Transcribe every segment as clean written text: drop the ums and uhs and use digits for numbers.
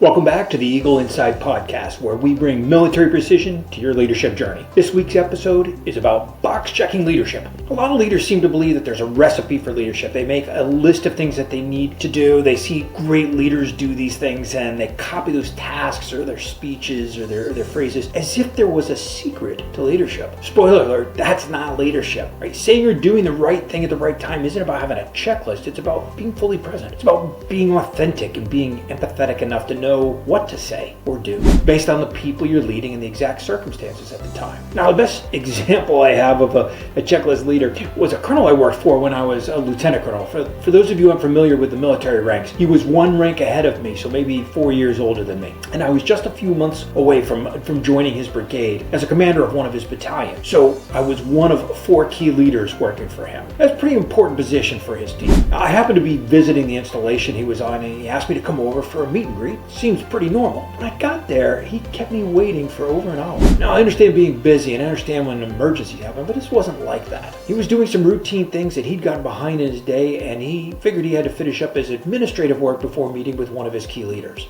Welcome back to the Eagle Inside podcast, where we bring military precision to your leadership journey. This week's episode is about box-checking leadership. A lot of leaders seem to believe that there's a recipe for leadership. They make a list of things that they need to do. They see great leaders do these things, and they copy those tasks or their speeches or their phrases as if there was a secret to leadership. Spoiler alert, that's not leadership, right? Saying you're doing the right thing at the right time isn't about having a checklist. It's about being fully present. It's about being authentic and being empathetic enough to know what to say or do based on the people you're leading and the exact circumstances at the time. Now, the best example I have of a checklist leader was a colonel I worked for when I was a lieutenant colonel. For those of you unfamiliar with the military ranks, he was one rank ahead of me, so maybe 4 years older than me. And I was just a few months away from joining his brigade as a commander of one of his battalions. So I was one of 4 key leaders working for him. That's a pretty important position for his team. I happened to be visiting the installation he was on, and he asked me to come over for a meet and greet. Seems pretty normal. When I got there, he kept me waiting for over an hour. Now, I understand being busy and I understand when emergencies happen, but this wasn't like that. He was doing some routine things that he'd gotten behind in his day, and he figured he had to finish up his administrative work before meeting with one of his key leaders.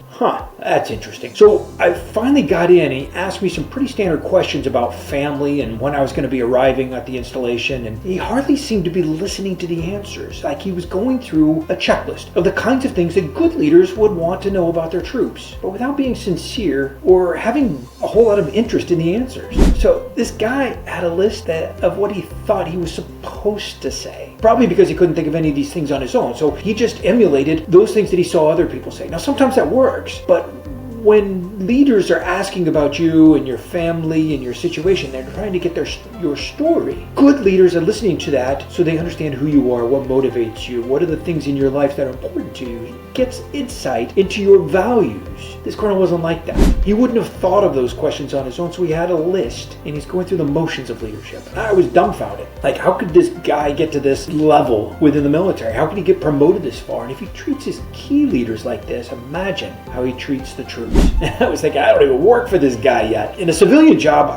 That's interesting. So I finally got in, and he asked me some pretty standard questions about family and when I was going to be arriving at the installation, and he hardly seemed to be listening to the answers, like he was going through a checklist of the kinds of things that good leaders would want to know about their troops, but without being sincere or having a whole lot of interest in the answers. So this guy had a list of what he thought he was supposed to say, probably because he couldn't think of any of these things on his own. So he just emulated those things that he saw other people say. Now, sometimes that works, but when leaders are asking about you and your family and your situation, they're trying to get your story. Good leaders are listening to that so they understand who you are, what motivates you, what are the things in your life that are important to you. He gets insight into your values. This colonel wasn't like that. He wouldn't have thought of those questions on his own, so he had a list, and he's going through the motions of leadership. I was dumbfounded. Like, how could this guy get to this level within the military? How could he get promoted this far? And if he treats his key leaders like this, imagine how he treats the troops. I was thinking, I don't even work for this guy yet. In a civilian job,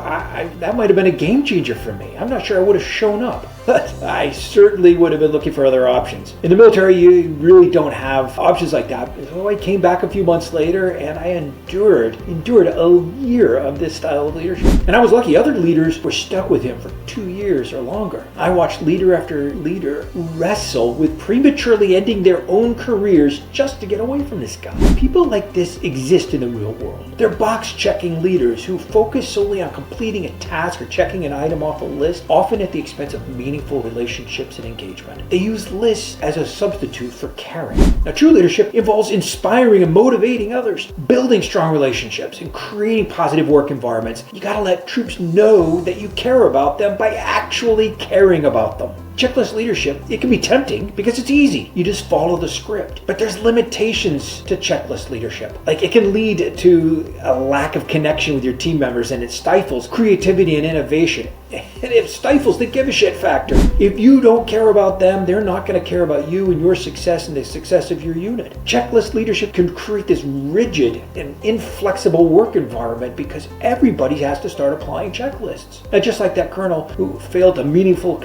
that might have been a game changer for me. I'm not sure I would have shown up, but I certainly would have been looking for other options. In the military, you really don't have options like that. So I came back a few months later, and I endured a year of this style of leadership. And I was lucky. Other leaders were stuck with him for 2 years or longer. I watched leader after leader wrestle with prematurely ending their own careers just to get away from this guy. People like this exist in the real world. They're box-checking leaders who focus solely on completing a task or checking an item off a list, often at the expense of meaningful relationships and engagement. They use lists as a substitute for caring. Now, true leadership involves inspiring and motivating others, building strong relationships, and creating positive work environments. You gotta let troops know that you care about them by actually caring about them. Checklist leadership, it can be tempting because it's easy. You just follow the script. But there's limitations to checklist leadership. Like, it can lead to a lack of connection with your team members, and it stifles creativity and innovation. And it stifles the give a shit factor. If you don't care about them, they're not going to care about you and your success and the success of your unit. Checklist leadership can create this rigid and inflexible work environment because everybody has to start applying checklists. Now, just like that colonel who failed to meaningfully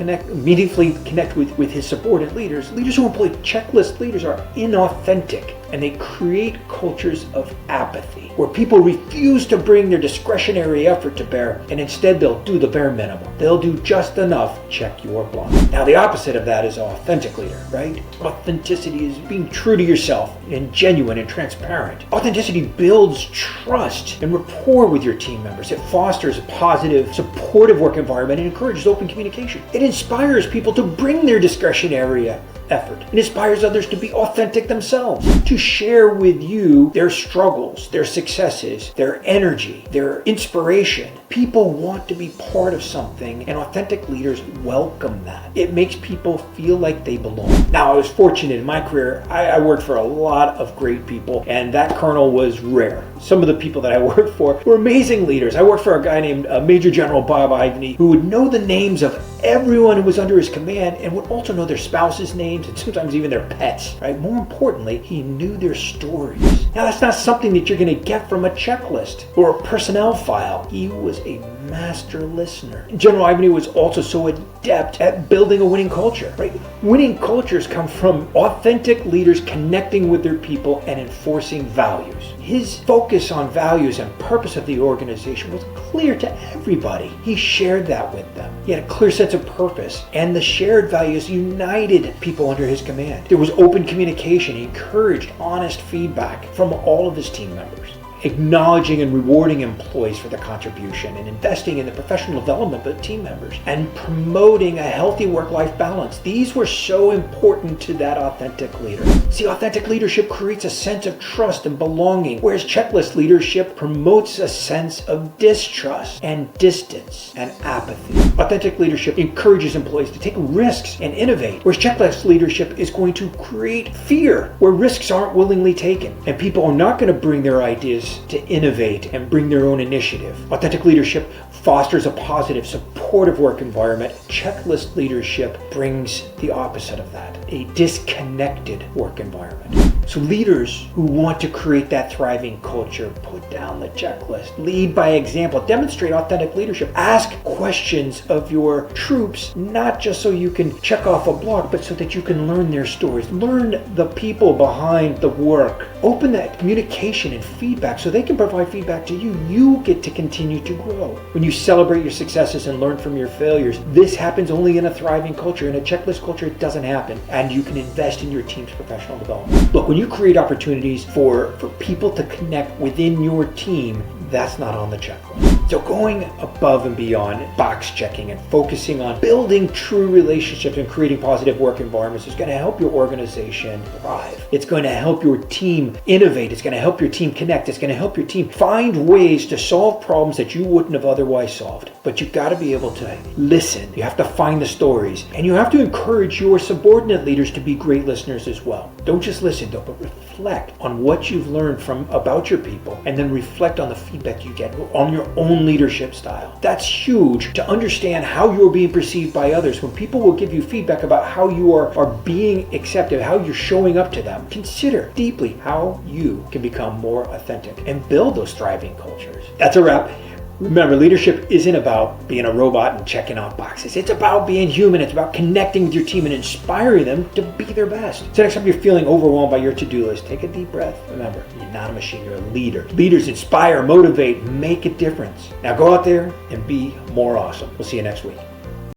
connect with his subordinate leaders who employ checklist leaders are inauthentic, and they create cultures of apathy where people refuse to bring their discretionary effort to bear, and instead they'll do the bare minimum. They'll do just enough, check your block. Now, the opposite of that is an authentic leader, right? Authenticity is being true to yourself and genuine and transparent. Authenticity builds trust and rapport with your team members. It fosters a positive, supportive work environment and encourages open communication. It inspires people to bring their discretionary effort. It inspires others to be authentic themselves, to share with you their struggles, their successes, their energy, their inspiration. People want to be part of something, and authentic leaders welcome that. It makes people feel like they belong. Now, I was fortunate in my career. I worked for a lot of great people, and that colonel was rare. Some of the people that I worked for were amazing leaders. I worked for a guy named Major General Bob Ivney, who would know the names of everyone who was under his command and would also know their spouse's names and sometimes even their pets, right? More importantly, he knew their stories. Now, that's not something that you're going to get from a checklist or a personnel file. He was was a master listener. General Ivanhoe was also so adept at building a winning culture, right? Winning cultures come from authentic leaders connecting with their people and enforcing values. His focus on values and purpose of the organization was clear to everybody. He shared that with them. He had a clear sense of purpose, and the shared values united people under his command. There was open communication. He encouraged honest feedback from all of his team members, acknowledging and rewarding employees for their contribution and investing in the professional development of team members, and promoting a healthy work-life balance. These were so important to that authentic leader. See, authentic leadership creates a sense of trust and belonging, whereas checklist leadership promotes a sense of distrust and distance and apathy. Authentic leadership encourages employees to take risks and innovate, whereas checklist leadership is going to create fear where risks aren't willingly taken, and people are not going to bring their ideas to innovate and bring their own initiative. Authentic leadership fosters a positive, supportive work environment. Checklist leadership brings the opposite of that, a disconnected work environment. So leaders who want to create that thriving culture, put down the checklist, lead by example, demonstrate authentic leadership, ask questions of your troops, not just so you can check off a block, but so that you can learn their stories, learn the people behind the work, open that communication and feedback so they can provide feedback to you. You get to continue to grow. When you celebrate your successes and learn from your failures, this happens only in a thriving culture. In a checklist culture, it doesn't happen, and you can invest in your team's professional development. Look, when you create opportunities for people to connect within your team, that's not on the checklist. So going above and beyond box checking and focusing on building true relationships and creating positive work environments is going to help your organization thrive. It's going to help your team innovate. It's going to help your team connect. It's going to help your team find ways to solve problems that you wouldn't have otherwise solved. But you've got to be able to listen. You have to find the stories, and you have to encourage your subordinate leaders to be great listeners as well. Don't just listen though, but reflect on what you've learned about your people, and then reflect on the feedback you get on your own leadership style. That's huge to understand how you're being perceived by others. When people will give you feedback about how you are being accepted, how you're showing up to them, consider deeply how you can become more authentic and build those thriving cultures. That's a wrap. Remember, leadership isn't about being a robot and checking off boxes. It's about being human. It's about connecting with your team and inspiring them to be their best. So next time you're feeling overwhelmed by your to-do list, take a deep breath. Remember, you're not a machine, you're a leader. Leaders inspire, motivate, make a difference. Now go out there and be more awesome. We'll see you next week.